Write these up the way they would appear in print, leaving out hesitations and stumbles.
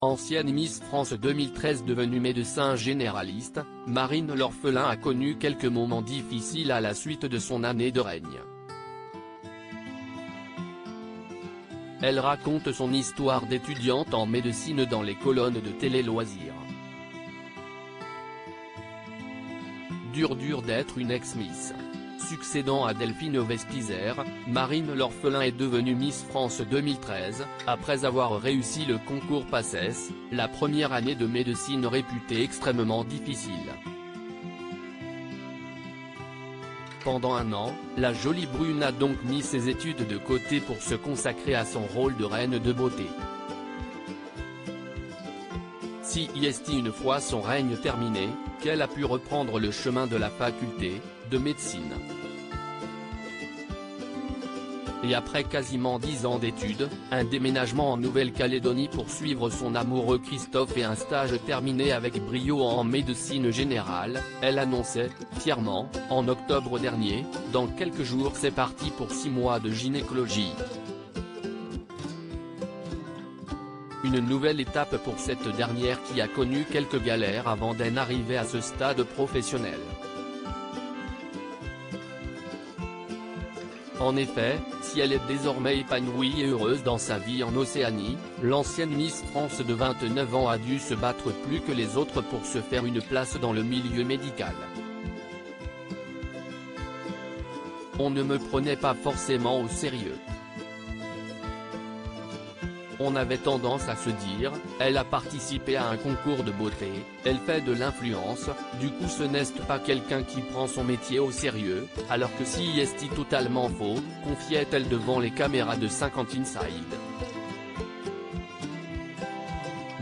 Ancienne Miss France 2013 devenue médecin généraliste, Marine L'Orphelin a connu quelques moments difficiles à la suite de son année de règne. Elle raconte son histoire d'étudiante en médecine dans les colonnes de Télé Loisirs. Dur d'être une ex-Miss. Succédant à Delphine Vespizer, Marine L'Orphelin est devenue Miss France 2013, après avoir réussi le concours PACES, la première année de médecine réputée extrêmement difficile. Pendant un an, la jolie brune a donc mis ses études de côté pour se consacrer à son rôle de reine de beauté. Si une fois son règne terminé, qu'elle a pu reprendre le chemin de la faculté de médecine. Et après quasiment 10 ans d'études, un déménagement en Nouvelle-Calédonie pour suivre son amoureux Christophe et un stage terminé avec brio en médecine générale, elle annonçait, fièrement, en octobre dernier, « Dans quelques jours c'est parti pour 6 mois de gynécologie ». Une nouvelle étape pour cette dernière qui a connu quelques galères avant d'en arriver à ce stade professionnel. En effet, si elle est désormais épanouie et heureuse dans sa vie en Océanie, l'ancienne Miss France de 29 ans a dû se battre plus que les autres pour se faire une place dans le milieu médical. On ne me prenait pas forcément au sérieux. On avait tendance à se dire, elle a participé à un concours de beauté, elle fait de l'influence, du coup ce n'est pas quelqu'un qui prend son métier au sérieux, alors que si est totalement faux, confiait-elle devant les caméras de 50 Inside.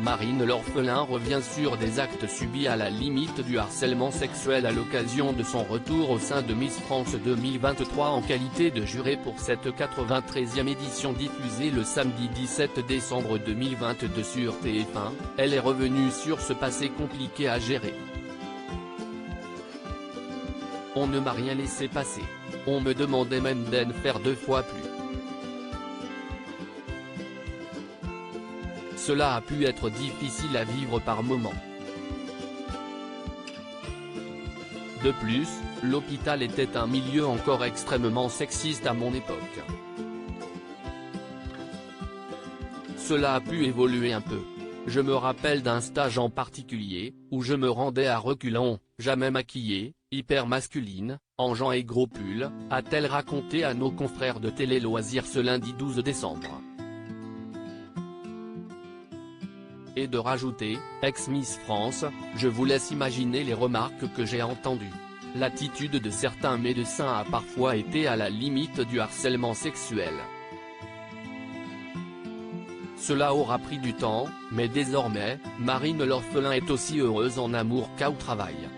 Marine L'Orphelin revient sur des actes subis à la limite du harcèlement sexuel à l'occasion de son retour au sein de Miss France 2023 en qualité de juré pour cette 93e édition diffusée le samedi 17 décembre 2022 sur TF1, elle est revenue sur ce passé compliqué à gérer. On ne m'a rien laissé passer. On me demandait même d'en faire 2 fois plus. Cela a pu être difficile à vivre par moments. De plus, l'hôpital était un milieu encore extrêmement sexiste à mon époque. Cela a pu évoluer un peu. Je me rappelle d'un stage en particulier, où je me rendais à reculons, jamais maquillée, hyper masculine, en jeans et gros pull, a-t-elle raconté à nos confrères de Télé Loisirs ce lundi 12 décembre. Et de rajouter, ex-Miss France, je vous laisse imaginer les remarques que j'ai entendues. L'attitude de certains médecins a parfois été à la limite du harcèlement sexuel. Cela aura pris du temps, mais désormais, Marine L'Orphelin est aussi heureuse en amour qu'au travail.